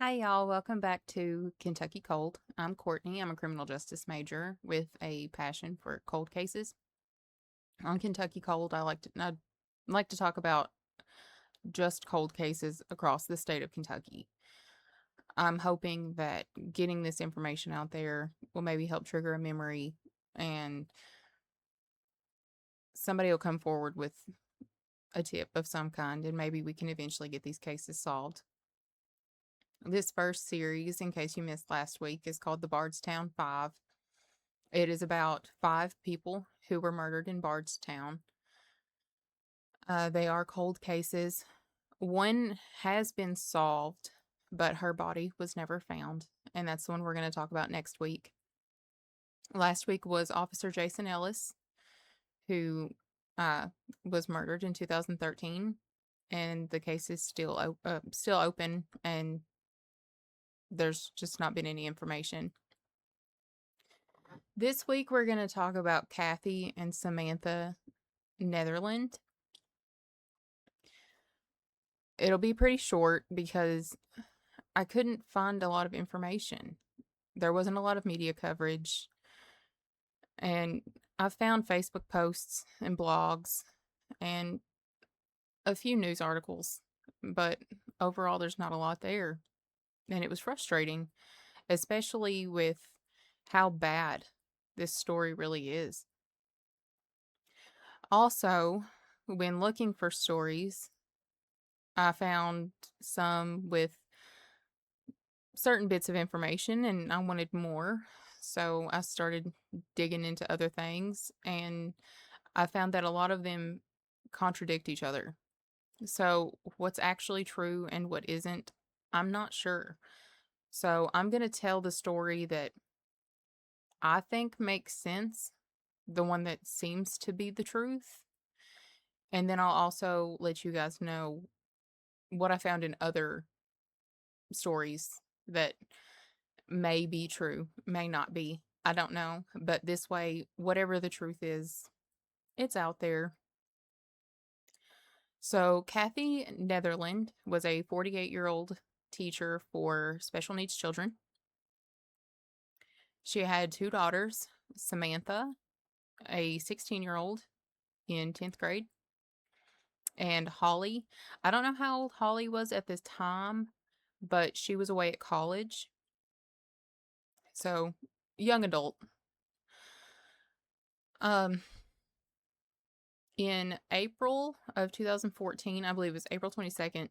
Hi, y'all. Welcome back to Kentucky Cold. I'm Courtney. I'm a criminal justice major with a passion for cold cases. On Kentucky Cold, I like to talk about just cold cases across the state of Kentucky. I'm hoping that getting this information out there will maybe help trigger a memory and somebody will come forward with a tip of some kind and maybe we can eventually get these cases solved. This first series, in case you missed last week, is called the Bardstown Five. It is about five people who were murdered in Bardstown. They are cold cases. One has been solved, but her body was never found. And that's the one we're going to talk about next week. Last week was Officer Jason Ellis, who uh, was murdered in 2013. And the case is still open, and there's just not been any information. This week, we're going to talk about Kathy and Samantha Netherland. It'll be pretty short because I couldn't find a lot of information. There wasn't a lot of media coverage. And I found Facebook posts and blogs and a few news articles, but overall, there's not a lot there. And it was frustrating, especially with how bad this story really is. Also, when looking for stories, I found some with certain bits of information and I wanted more. So I started digging into other things and I found that a lot of them contradict each other. So what's actually true and what isn't, I'm not sure. So I'm going to tell the story that I think makes sense, the one that seems to be the truth. And then I'll also let you guys know what I found in other stories that may be true, may not be. I don't know. But this way, whatever the truth is, it's out there. So, Kathy Netherland was a 48-year-old teacher for special needs children. She had two daughters, Samantha, a 16-year-old in 10th grade, and Holly. I don't know how old Holly was at this time, but she was away at college. So, young adult. Um, in April of 2014, I believe it was April 22nd,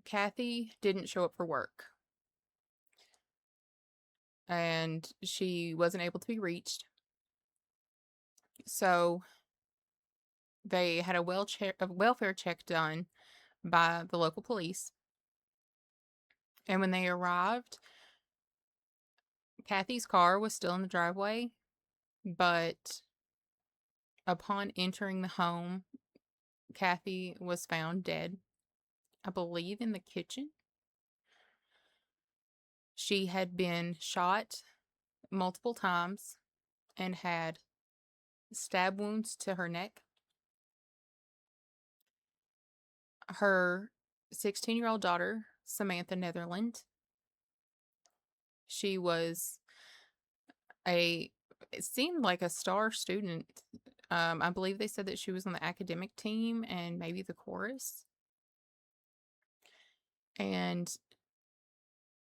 Kathy didn't show up for work and she wasn't able to be reached. So they had a welfare check done by the local police. And when they arrived, Kathy's car was still in the driveway, but upon entering the home, Kathy was found dead, I believe in the kitchen. She had been shot multiple times and had stab wounds to her neck. Her 16-year-old daughter, Samantha Netherland, she was it seemed like a star student. I believe they said that she was on the academic team and maybe the chorus. And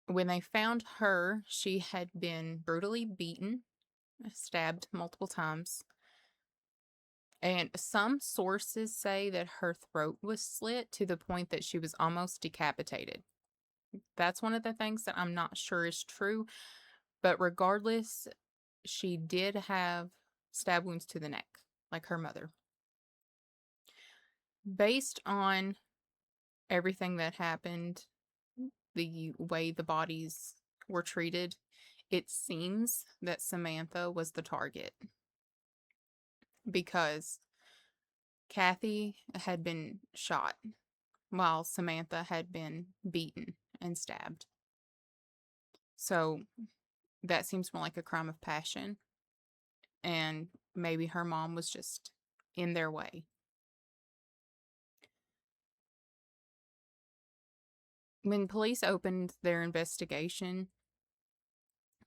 when they found her, she had been brutally beaten, stabbed multiple times. And some sources say that her throat was slit to the point that she was almost decapitated. That's one of the things that I'm not sure is true. But regardless, she did have stab wounds to the neck, like her mother. Based on everything that happened, the way the bodies were treated, it seems that Samantha was the target because Kathy had been shot while Samantha had been beaten and stabbed. So that seems more like a crime of passion. And maybe her mom was just in their way. When police opened their investigation,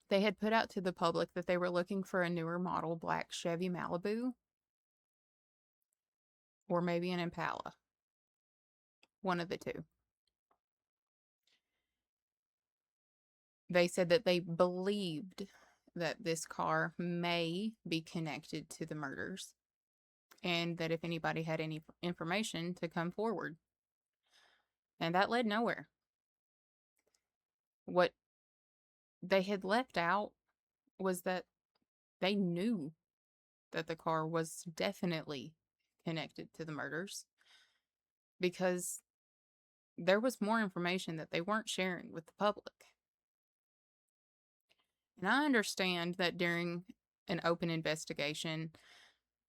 they had put out to the public that they were looking for a newer model black Chevy Malibu or maybe an Impala, one of the two. They said that they believed that this car may be connected to the murders and that if anybody had any information to come forward. And that led nowhere. What they had left out was that they knew that the car was definitely connected to the murders because there was more information that they weren't sharing with the public. And I understand that during an open investigation,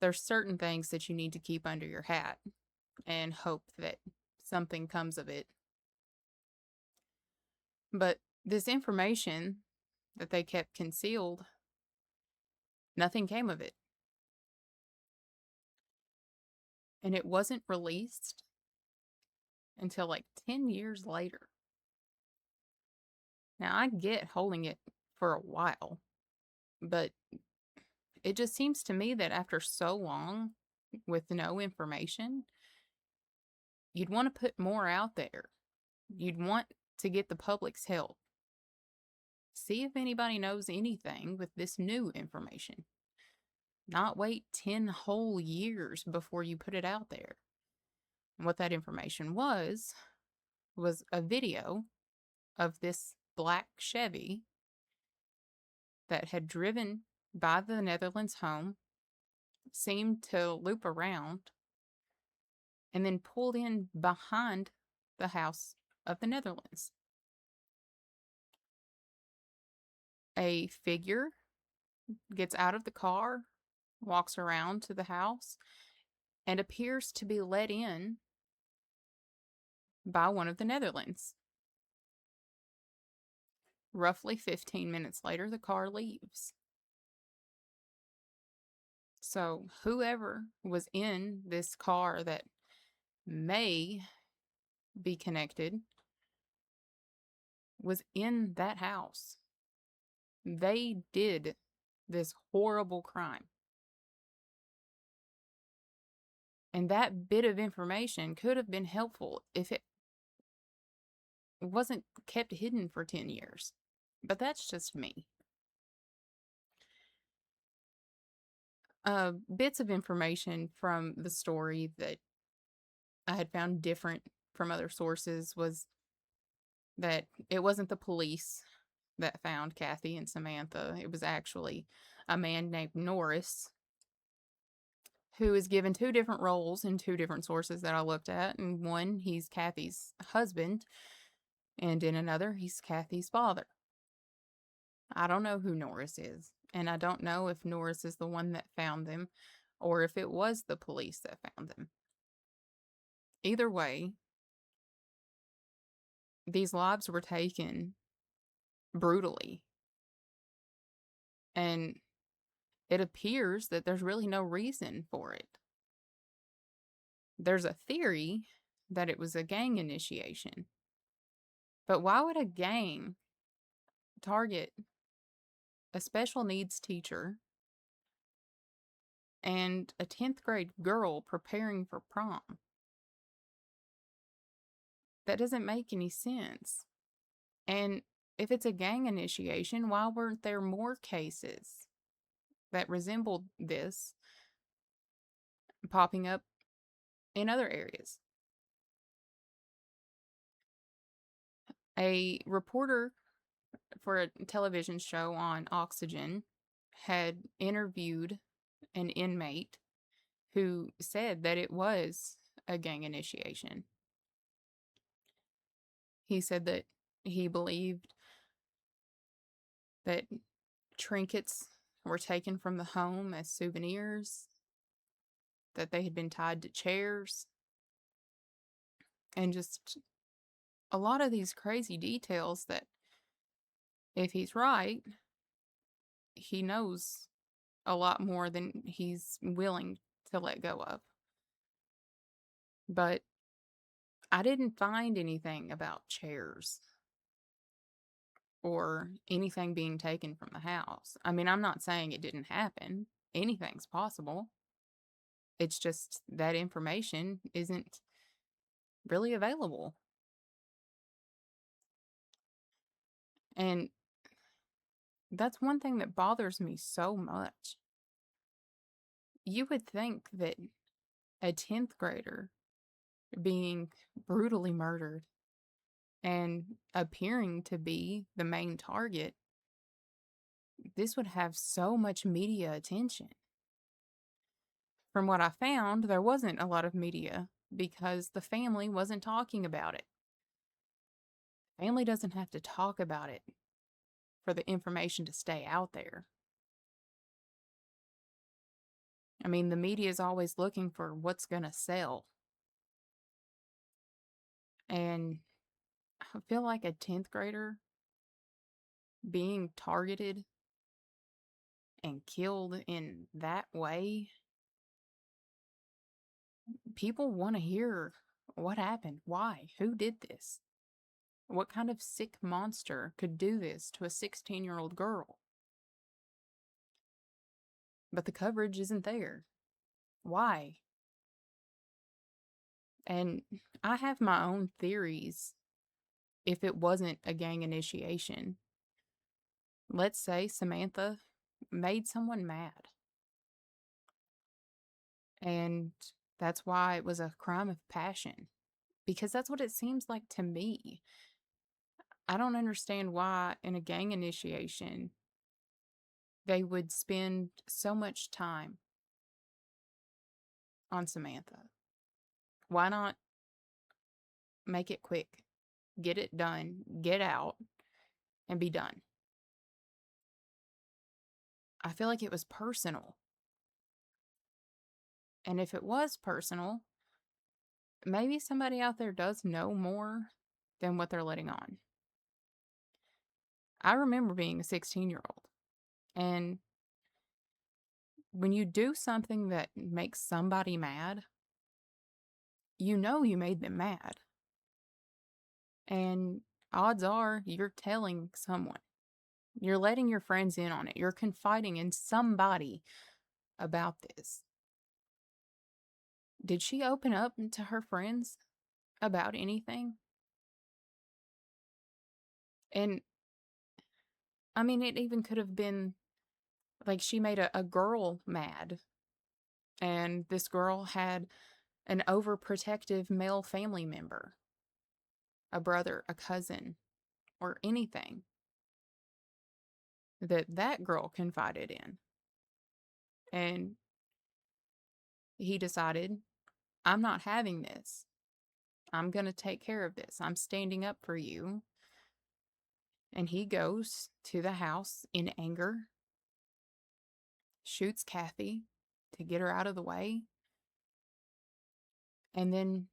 there's certain things that you need to keep under your hat and hope that something comes of it. But this information that they kept concealed, nothing came of it. And it wasn't released until like 10 years later. Now, I get holding it for a while, but it just seems to me that after so long with no information, you'd want to put more out there. You'd want to get the public's help. See if anybody knows anything with this new information. Not wait 10 whole years before you put it out there. And what that information was a video of this black Chevy that had driven by the Netherlands home, seemed to loop around, and then pulled in behind the house of the Netherlands. A figure gets out of the car, walks around to the house, and appears to be let in by one of the Netherlands. Roughly 15 minutes later, the car leaves. So whoever was in this car that may be connected was in that house. They did this horrible crime. And that bit of information could have been helpful if it wasn't kept hidden for 10 years. But that's just me. Bits of information from the story that I had found different from other sources was that it wasn't the police that found Kathy and Samantha. It was actually a man named Norris, who is given two different roles in two different sources that I looked at. In one, he's Kathy's husband, and in another, he's Kathy's father. I don't know who Norris is, and I don't know if Norris is the one that found them or if it was the police that found them. Either way, these lives were taken brutally, and it appears that there's really no reason for it. There's a theory that it was a gang initiation. But why would a gang target a special needs teacher and a 10th grade girl preparing for prom? That doesn't make any sense. And if it's a gang initiation, why weren't there more cases that resembled this popping up in other areas? A reporter for a television show on Oxygen had interviewed an inmate who said that it was a gang initiation. He said that he believed that trinkets were taken from the home as souvenirs, that they had been tied to chairs, and just a lot of these crazy details that, if he's right, he knows a lot more than he's willing to let go of. But I didn't find anything about chairs or anything being taken from the house. I mean, I'm not saying it didn't happen. Anything's possible. It's just that information isn't really available. And that's one thing that bothers me so much. You would think that a 10th grader being brutally murdered and appearing to be the main target, this would have so much media attention. From what I found, there wasn't a lot of media because the family wasn't talking about it. Family doesn't have to talk about it for the information to stay out there. I mean, the media is always looking for what's going to sell. And I feel like a 10th grader being targeted and killed in that way, people want to hear what happened, why, who did this, what kind of sick monster could do this to a 16-year-old girl. But the coverage isn't there. Why? And I have my own theories if it wasn't a gang initiation. Let's say Samantha made someone mad. And that's why it was a crime of passion. Because that's what it seems like to me. I don't understand why in a gang initiation they would spend so much time on Samantha. Why not make it quick? Get it done, get out, and be done. I feel like it was personal. And if it was personal, maybe somebody out there does know more than what they're letting on. I remember being a 16-year-old, and when you do something that makes somebody mad, you know you made them mad. And odds are you're telling someone. You're letting your friends in on it. You're confiding in somebody about this. Did she open up to her friends about anything? And I mean, it even could have been like she made a girl mad, and this girl had an overprotective male family member, a brother, a cousin, or anything that girl confided in. And he decided, I'm not having this. I'm going to take care of this. I'm standing up for you. And he goes to the house in anger, shoots Kathy to get her out of the way, and then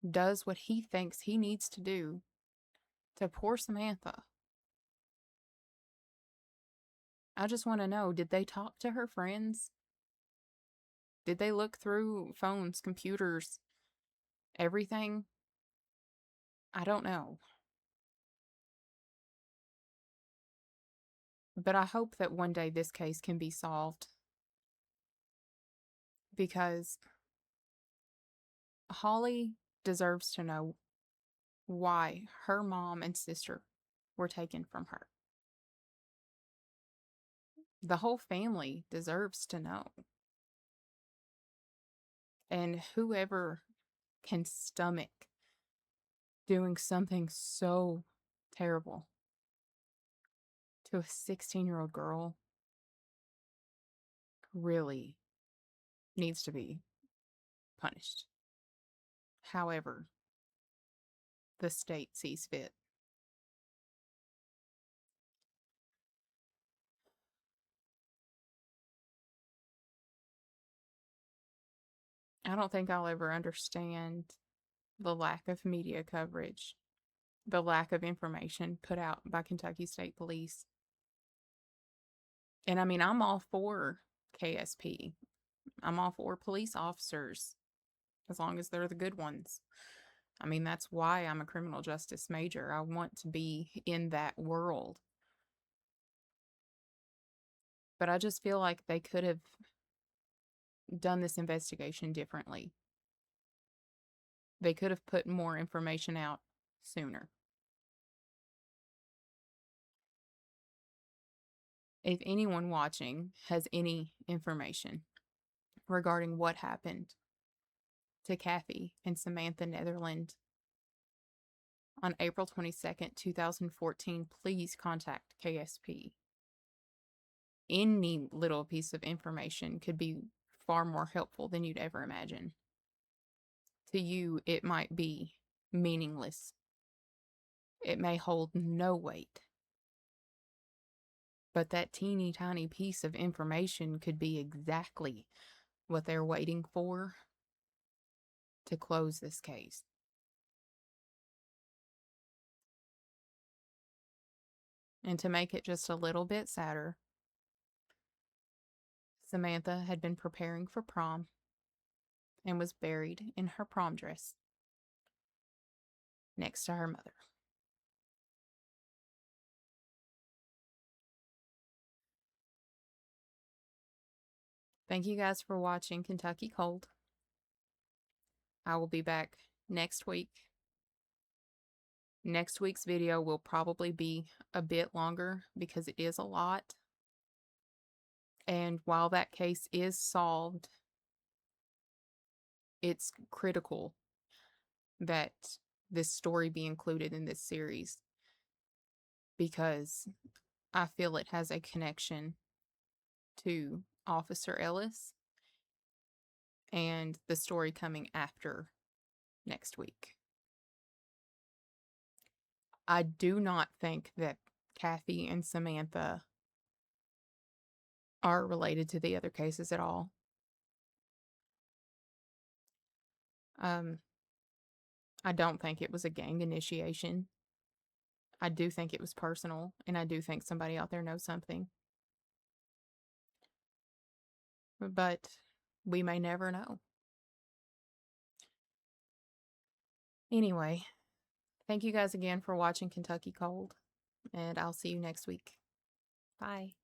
does what he thinks he needs to do to poor Samantha. I just want to know, did they talk to her friends? Did they look through phones, computers, everything? I don't know. But I hope that one day this case can be solved, because Holly deserves to know why her mom and sister were taken from her. The whole family deserves to know. And whoever can stomach doing something so terrible to a 16-year-old girl really needs to be punished. However, the state sees fit. I don't think I'll ever understand the lack of media coverage, the lack of information put out by Kentucky State Police. And I mean, I'm all for KSP. I'm all for police officers, as long as they're the good ones. I mean, that's why I'm a criminal justice major. I want to be in that world. But I just feel like they could have done this investigation differently. They could have put more information out sooner. If anyone watching has any information regarding what happened to Kathy and Samantha Netherland on April 22nd, 2014, please contact KSP. Any little piece of information could be far more helpful than you'd ever imagine. To you, it might be meaningless. It may hold no weight. But that teeny tiny piece of information could be exactly what they're waiting for to close this case. And to make it just a little bit sadder, Samantha had been preparing for prom and was buried in her prom dress next to her mother. Thank you guys for watching Kentucky Cold. I will be back next week. Next week's video will probably be a bit longer because it is a lot. And while that case is solved, it's critical that this story be included in this series because I feel it has a connection to Officer Ellis and the story coming after next week. I do not think that Kathy and Samantha are related to the other cases at all. I don't think it was a gang initiation. I do think it was personal, and I do think somebody out there knows something. But we may never know. Anyway, thank you guys again for watching Kentucky Cold, and I'll see you next week. Bye.